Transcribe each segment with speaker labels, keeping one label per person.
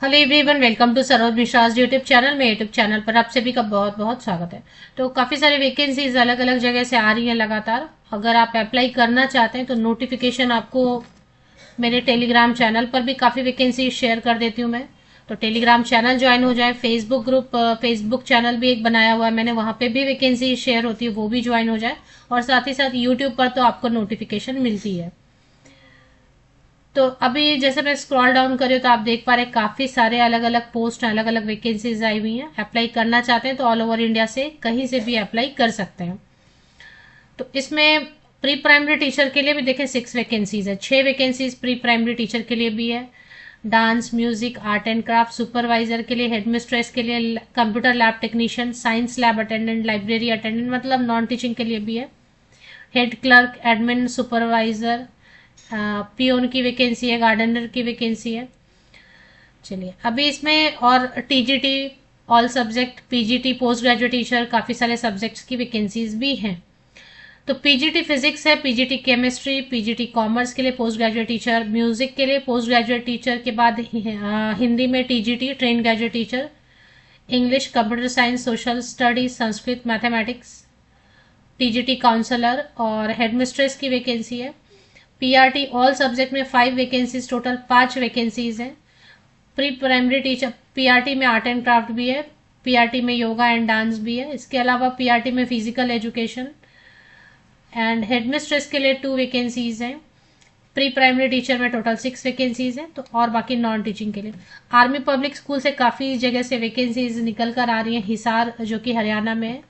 Speaker 1: Hello everyone, welcome to Saroj Mishra's YouTube channel. में YouTube channel पर आप सभी का बहुत बहुत स्वागत है। तो काफ़ी सारी वैकेंसीज अलग अलग जगह से आ रही हैं लगातार। अगर आप अप्लाई करना चाहते हैं तो नोटिफिकेशन आपको मेरे टेलीग्राम चैनल पर भी काफ़ी वैकेंसी शेयर कर देती हूँ मैं। तो टेलीग्राम चैनल ज्वाइन हो जाए, फेसबुक ग्रुप, फेसबुक चैनल भी एक बनाया हुआ है मैंने, वहाँ पे भी वैकेंसी शेयर होती है, वो भी ज्वाइन हो जाए। और साथ ही साथ यूट्यूब पर तो आपको नोटिफिकेशन मिलती है। तो अभी जैसे मैं स्क्रॉल डाउन कर रही हूँ तो आप देख पा रहे हैं काफ़ी सारे अलग अलग पोस्ट, अलग अलग वैकेंसीज आई हुई हैं। अप्लाई करना चाहते हैं तो ऑल ओवर इंडिया से कहीं से भी अप्लाई कर सकते हैं। तो इसमें प्री प्राइमरी टीचर के लिए भी देखें 6 वैकेंसीज है, 6 वैकेंसीज प्री प्राइमरी टीचर के लिए भी है। Dance, music, art and craft supervisor के लिए, हेडमिस्ट्रेस के लिए, computer lab technician, science lab attendant, library attendant मतलब नॉन टीचिंग के लिए भी है। Head clerk, admin supervisor, peon की वैकेंसी है, गार्डनर की वैकेंसी है। चलिए अभी इसमें और TGT all subject, PGT post graduate teacher, काफ़ी सारे सब्जेक्ट्स की वैकेंसीज भी हैं। तो पीजीटी फिजिक्स है, पीजीटी केमिस्ट्री, पीजीटी कॉमर्स के लिए पोस्ट ग्रेजुएट टीचर, म्यूजिक के लिए पोस्ट ग्रेजुएट टीचर के बाद हिंदी में TGT train graduate teacher, English, computer science, social studies, Sanskrit, mathematics TGT counsellor, और हेडमिस्ट्रेस की वैकेंसी है। पीआरटी ऑल सब्जेक्ट में 5 वैकेंसीज, टोटल 5 वैकेंसीज हैं। प्री प्राइमरी टीचर पीआरटी में आर्ट एंड क्राफ्ट भी है, पीआरटी में योगा एंड डांस भी है, इसके अलावा पीआरटी में फिजिकल एजुकेशन एंड हेडमिस्ट्रेस के लिए 2 वैकेंसीज हैं। प्री प्राइमरी टीचर में टोटल 6 वैकेंसीज हैं, तो और बाकी नॉन टीचिंग के लिए। आर्मी पब्लिक स्कूल से काफ़ी जगह से वैकेंसीज निकल कर आ रही हैं। हिसार जो कि हरियाणा में है,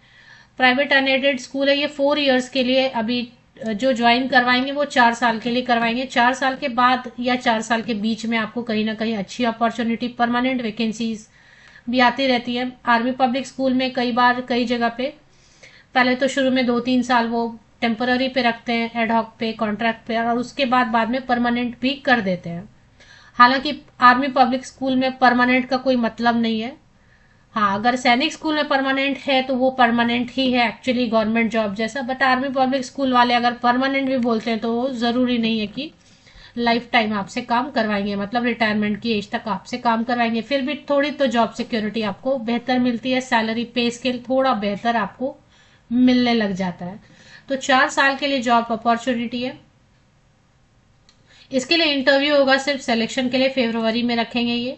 Speaker 1: प्राइवेट अनएडेड स्कूल है, ये 4 इयर्स के लिए अभी जो ज्वाइन करवाएंगे वो 4 साल के लिए करवाएंगे। 4 साल के बाद या 4 साल के बीच में आपको कहीं ना कहीं अच्छी अपॉर्चुनिटी, परमानेंट वैकेंसीज भी आती रहती है। आर्मी पब्लिक स्कूल में कई बार कई जगह पे पहले तो शुरू में 2-3 साल वो टेम्पररी पे रखते हैं, एडहॉक पे, कॉन्ट्रैक्ट पे, और उसके बाद में परमानेंट भी कर देते हैं। हालांकि आर्मी पब्लिक स्कूल में परमानेंट का कोई मतलब नहीं है। हाँ, अगर सैनिक स्कूल में परमानेंट है तो वो परमानेंट ही है एक्चुअली, गवर्नमेंट जॉब जैसा। बट आर्मी पब्लिक स्कूल वाले अगर परमानेंट भी बोलते हैं तो वो जरूरी नहीं है कि लाइफ टाइम आपसे काम करवाएंगे, मतलब रिटायरमेंट की एज तक आपसे काम करवाएंगे। फिर भी थोड़ी तो जॉब सिक्योरिटी आपको बेहतर मिलती है, सैलरी पे स्केल थोड़ा बेहतर आपको मिलने लग जाता है। तो 4 साल के लिए जॉब अपॉर्चुनिटी है। इसके लिए इंटरव्यू होगा, सिर्फ सिलेक्शन के लिए फरवरी में रखेंगे ये,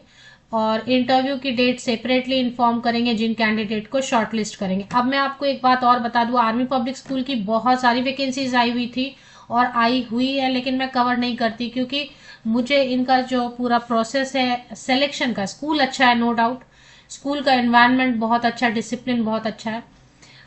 Speaker 1: और इंटरव्यू की डेट सेपरेटली इन्फॉर्म करेंगे जिन कैंडिडेट को शॉर्टलिस्ट करेंगे। अब मैं आपको एक बात और बता दूं, आर्मी पब्लिक स्कूल की बहुत सारी वैकेंसीज आई हुई थी और आई हुई है, लेकिन मैं कवर नहीं करती क्योंकि मुझे इनका जो पूरा प्रोसेस है सिलेक्शन का, स्कूल अच्छा है नो डाउट, स्कूल का एनवायरनमेंट बहुत अच्छा, डिसिप्लिन बहुत अच्छा है,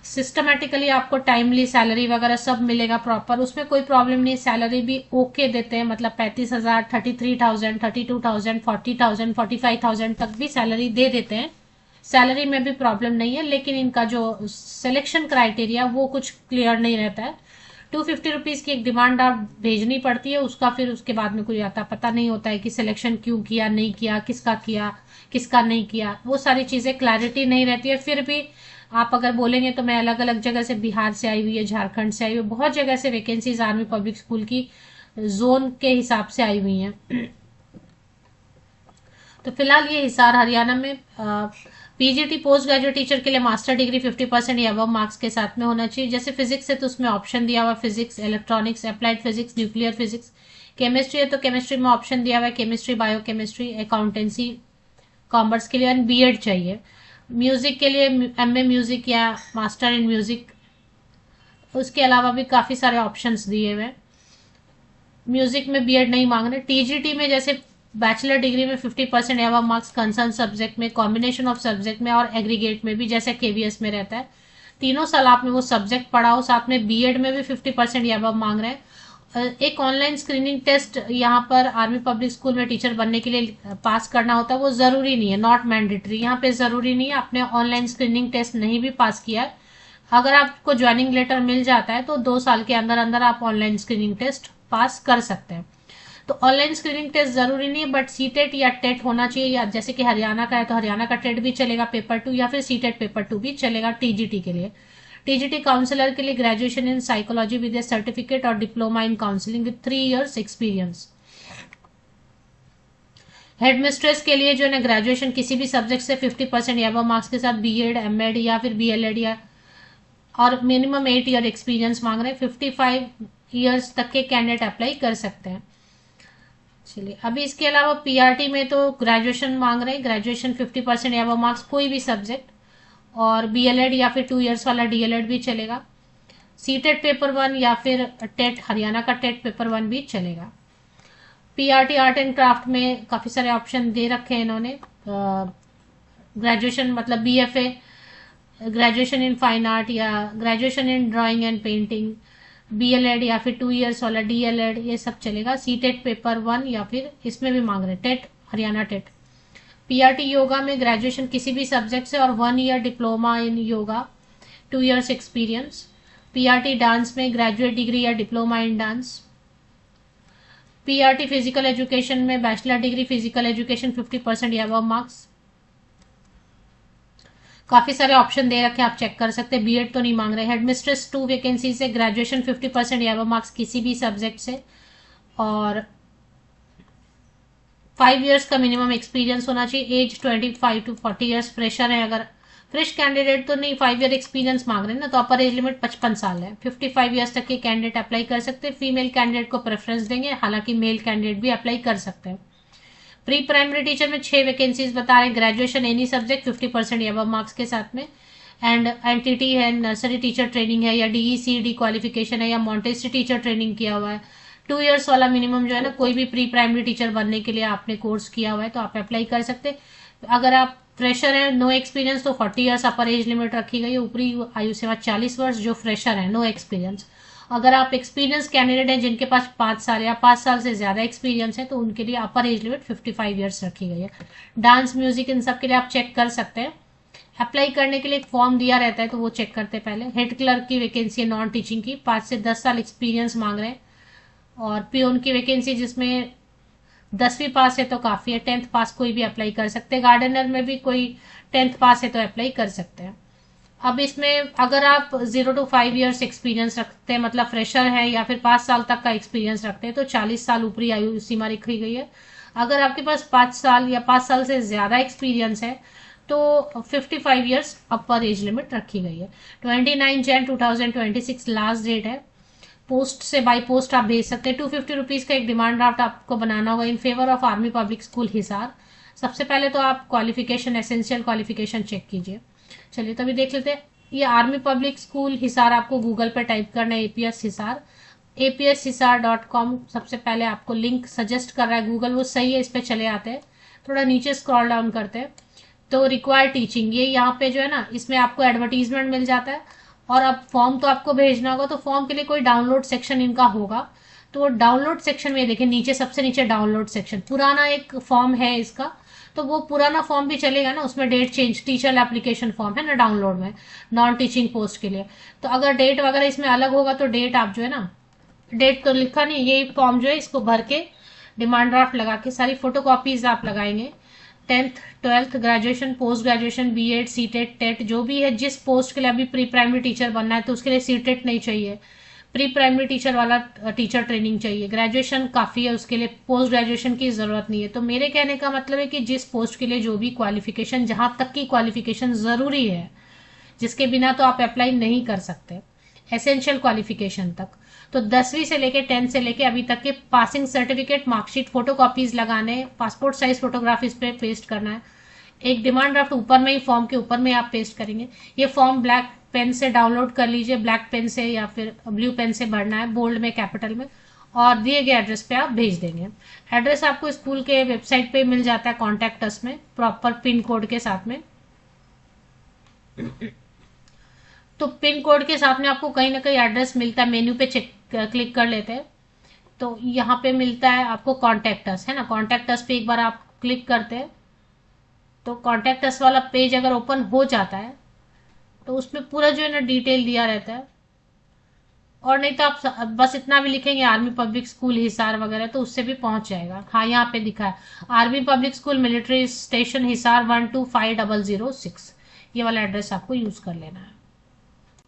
Speaker 1: सिस्टमेटिकली आपको टाइमली सैलरी वगैरह सब मिलेगा प्रॉपर, उसमें कोई प्रॉब्लम नहीं। सैलरी भी ओके देते हैं, मतलब 35,000, 33,000, 32,000, 40,000, 45,000 तक भी सैलरी दे देते हैं। सैलरी में भी प्रॉब्लम नहीं है, लेकिन इनका जो सिलेक्शन क्राइटेरिया वो कुछ क्लियर नहीं रहता है। 250 रुपीज की एक डिमांड आप भेजनी पड़ती है, उसका फिर उसके बाद में कोई आता पता नहीं होता है कि सिलेक्शन क्यों किया, नहीं किया, किसका नहीं किया, वो सारी चीजें क्लैरिटी नहीं रहती है। फिर भी आप अगर बोलेंगे तो मैं अलग अलग जगह से, बिहार से आई हुई है, झारखंड से आई हुई है, बहुत जगह से वैकेंसीज आर्मी पब्लिक स्कूल की जोन के हिसाब से आई हुई हैं। तो फिलहाल ये हिसार हरियाणा में पीजीटी पोस्ट ग्रेजुएट टीचर के लिए मास्टर डिग्री 50% या अबव मार्क्स के साथ में होना चाहिए। जैसे फिजिक्स है तो उसमें ऑप्शन दिया हुआ physics, electronics, applied physics, nuclear physics. Chemistry है तो केमिस्ट्री में ऑप्शन दिया हुआ है केमिस्ट्री, बायोकेमिस्ट्री, अकाउंटेंसी, कॉमर्स के लिए बीएड चाहिए। म्यूजिक के लिए एमए म्यूजिक या मास्टर इन म्यूजिक, उसके अलावा भी काफी सारे ऑप्शंस दिए हुए। म्यूजिक में बीएड नहीं मांग रहे। टीजीटी में जैसे बैचलर डिग्री में 50% या मार्क्स कंसर्न सब्जेक्ट में, कॉम्बिनेशन ऑफ सब्जेक्ट में और एग्रीगेट में भी, जैसे केवीएस में रहता है। तीनों साल आपने वो सब्जेक्ट पढ़ाओ, साथ में बीएड में भी 50% या मांग रहे हैं। एक ऑनलाइन स्क्रीनिंग टेस्ट यहाँ पर आर्मी पब्लिक स्कूल में टीचर बनने के लिए पास करना होता है, वो जरूरी नहीं है, नॉट मैंडेटरी। यहाँ पे जरूरी नहीं है, आपने ऑनलाइन स्क्रीनिंग टेस्ट नहीं भी पास किया है, अगर आपको ज्वाइनिंग लेटर मिल जाता है तो 2 साल के अंदर अंदर आप ऑनलाइन स्क्रीनिंग टेस्ट पास कर सकते हैं। तो ऑनलाइन स्क्रीनिंग टेस्ट जरूरी नहीं है, बट सीटेट या टेट होना चाहिए, या जैसे कि हरियाणा का है तो हरियाणा का टेट भी चलेगा पेपर 2, या फिर सीटेट पेपर 2 भी चलेगा टीजीटी के लिए। टीजीटी काउंसलर के लिए graduation in psychology with a certificate और diploma in counselling with 3 years experience. Head mistress के लिए जो है ना ग्रेजुएशन किसी भी सब्जेक्ट से 50% या अबव मार्क्स के साथ बीएड, एमएड या फिर बीएलएड या और मिनिमम 8 ईयर एक्सपीरियंस मांग रहे हैं। 55 ईयर्स तक के कैंडिडेट अप्लाई कर सकते हैं। चलिए, अभी इसके अलावा पीआरटी में तो ग्रेजुएशन मांग रहे हैं, ग्रेजुएशन 50% या अबव मार्क्स कोई भी सब्जेक्ट, और बीएलएड या फिर 2 ईयर्स वाला डीएलएड भी चलेगा। सीटेट पेपर 1 या फिर टेट, हरियाणा का टेट पेपर 1 भी चलेगा। पीआरटी आर्ट एंड क्राफ्ट में काफ़ी सारे ऑप्शन दे रखे हैं इन्होंने। ग्रेजुएशन मतलब BFA, graduation in fine art या graduation in drawing and painting, BLEd या फिर 2 ईयर्स वाला डीएलएड, ये सब चलेगा। सीटेट पेपर 1 या फिर इसमें भी मांग रहे TET, Haryana TET. PRT yoga में ग्रेजुएशन किसी भी सब्जेक्ट से और 1 year diploma in yoga, 2 years experience. PRT dance में ग्रेजुएट डिग्री या diploma in dance. PRT physical education में बैचलर डिग्री फिजिकल एजुकेशन 50% या अबव मार्क्स। काफी सारे ऑप्शन दे रखे हैं, आप चेक कर सकते हैं। बीएड तो नहीं मांग रहे। हेडमिस्ट्रेस 2 वैकेंसी से ग्रेजुएशन 50% या अबव मार्क्स किसी भी सब्जेक्ट से, और 5 ईयर्स का मिनिमम एक्सपीरियंस होना चाहिए। As 25 to 40 years. फ्रेशर है, अगर फ्रेश कैंडिडेट तो नहीं, 5 ईयर एक्सपीरियंस मांग रहे हैं ना, तो अपर एज लिमिट 55 साल है। 55 ईयर्स तक के कैंडिडेट अप्लाई कर सकते हैं। फीमेल कैंडिडेट को प्रेफरेंस देंगे, हालांकि मेल कैंडिडेट भी अप्लाई कर सकते हैं। प्री प्राइमरी टीचर में 6 वैकेंसीज बता रहे हैं। ग्रेजुएशन एनी सब्जेक्ट 50% या अबव मार्क्स के साथ में, एंड एनटीटी है, नर्सरी टीचर ट्रेनिंग है, या डीईसीडी क्वालिफिकेशन है, या मॉन्टेसरी टीचर ट्रेनिंग किया हुआ है। 2 ईयर्स वाला मिनिमम जो है ना, कोई भी प्री प्राइमरी टीचर बनने के लिए आपने कोर्स किया हुआ है तो आप अप्लाई कर सकते हैं। अगर आप फ्रेशर है, नो एक्सपीरियंस, तो 40 ईयर्स अपर एज लिमिट रखी गई है। ऊपरी आयु सीमा 40 वर्ष जो फ्रेशर है, नो एक्सपीरियंस। अगर आप एक्सपीरियंस कैंडिडेट हैं जिनके पास 5 साल या 5 साल से ज्यादा एक्सपीरियंस है, तो उनके लिए अपर एज लिमिट 55 ईयर्स रखी गई है। डांस, म्यूजिक, इन सब के लिए आप चेक कर सकते हैं। अप्लाई करने के लिए एक फॉर्म दिया रहता है, तो वो चेक करते हैं पहले। हेड क्लर्क की वैकेंसी है नॉन टीचिंग की, 5 से 10 साल एक्सपीरियंस मांग रहे हैं। और पियोन की वैकेंसी जिसमें 10वीं पास है तो काफी है, 10th पास कोई भी अप्लाई कर सकते हैं। गार्डनर में भी कोई 10th पास है तो अप्लाई कर सकते हैं। अब इसमें अगर आप 0 to 5 ईयर्स एक्सपीरियंस रखते हैं, मतलब फ्रेशर है, या फिर 5 साल तक का एक्सपीरियंस रखते हैं, तो 40 साल ऊपरी आयु सीमा रखी गई है। अगर आपके पास 5 साल या 5 साल से ज्यादा एक्सपीरियंस है तो 55 ईयर्स अपर एज लिमिट रखी गई है। 29 जन 2026 लास्ट डेट है। पोस्ट से बाय पोस्ट आप भेज सकते हैं। 250 रुपीज का एक डिमांड ड्राफ्ट आपको बनाना होगा in favour of army public school Hisar. सबसे पहले तो आप क्वालिफिकेशन, एसेंशियल क्वालिफिकेशन चेक कीजिए। चलिए, तभी देख लेते हैं। ये आर्मी पब्लिक स्कूल हिसार आपको गूगल पे टाइप करना है, एपीएस हिसार, apshisar.com। सबसे पहले आपको लिंक सजेस्ट कर रहा है गूगल, वो सही है, इस पे चले आते हैं। थोड़ा नीचे स्क्रॉल डाउन करते हैं तो रिक्वायर्ड टीचिंग, ये यहाँ पे जो है ना, इसमें आपको एडवर्टीजमेंट मिल जाता है। और अब फॉर्म तो आपको भेजना होगा, तो फॉर्म के लिए कोई डाउनलोड सेक्शन इनका होगा, तो डाउनलोड सेक्शन में देखिए नीचे, सबसे नीचे डाउनलोड सेक्शन, पुराना एक फॉर्म है इसका, तो वो पुराना फॉर्म भी चलेगा ना, उसमें date change, teacher application form है ना डाउनलोड में, नॉन टीचिंग पोस्ट के लिए। तो अगर डेट वगैरह इसमें अलग होगा तो डेट आप जो है ना, डेट तो लिखा नहीं, ये फॉर्म जो है इसको भर के डिमांड ड्राफ्ट लगा के सारी फोटो कॉपीज आप लगाएंगे। 10th, 12th, graduation, post graduation, BEd, CTET, TET, जो भी है, जिस पोस्ट के लिए अभी प्री प्राइमरी टीचर बनना है तो उसके लिए सीटेट नहीं चाहिए, प्री प्राइमरी टीचर वाला टीचर ट्रेनिंग चाहिए। ग्रेजुएशन काफी है उसके लिए, पोस्ट ग्रेजुएशन की जरूरत नहीं है। तो मेरे कहने का मतलब है कि जिस पोस्ट के लिए जो भी क्वालिफिकेशन, जहां तक की क्वालिफिकेशन जरूरी है, जिसके बिना तो आप अप्लाई नहीं कर सकते, एसेंशियल क्वालिफिकेशन तक, तो 10वीं से लेके 10th से लेके अभी तक के passing certificate, marksheet, photo copies लगाने, पासपोर्ट साइज फोटोग्राफ इस पे पेस्ट करना है। एक डिमांड ड्राफ्ट ऊपर में ही, फॉर्म के ऊपर में आप पेस्ट करेंगे। ये फॉर्म ब्लैक पेन से डाउनलोड कर लीजिए, ब्लैक पेन से या फिर ब्लू पेन से भरना है, बोल्ड में, कैपिटल में, और दिए गए एड्रेस पे आप भेज देंगे। एड्रेस आपको स्कूल के वेबसाइट पे मिल जाता है, कॉन्टैक्ट अस में, प्रॉपर पिन कोड के साथ में। तो पिन कोड के साथ में आपको कहीं ना कहीं एड्रेस मिलता है, मेन्यू पे चेक क्लिक कर लेते हैं तो यहाँ पे मिलता है आपको कॉन्टैक्ट अस, है ना। कॉन्टैक्ट अस पे एक बार आप क्लिक करते हैं तो कॉन्टैक्ट अस वाला पेज अगर ओपन हो जाता है तो उसमें पूरा जो है ना डिटेल दिया रहता है। और नहीं तो आप बस इतना भी लिखेंगे आर्मी पब्लिक स्कूल हिसार वगैरह, तो उससे भी पहुंच जाएगा। हाँ, यहाँ पे दिखा है army public school military station Hisar 125006, ये वाला एड्रेस आपको यूज कर लेना है।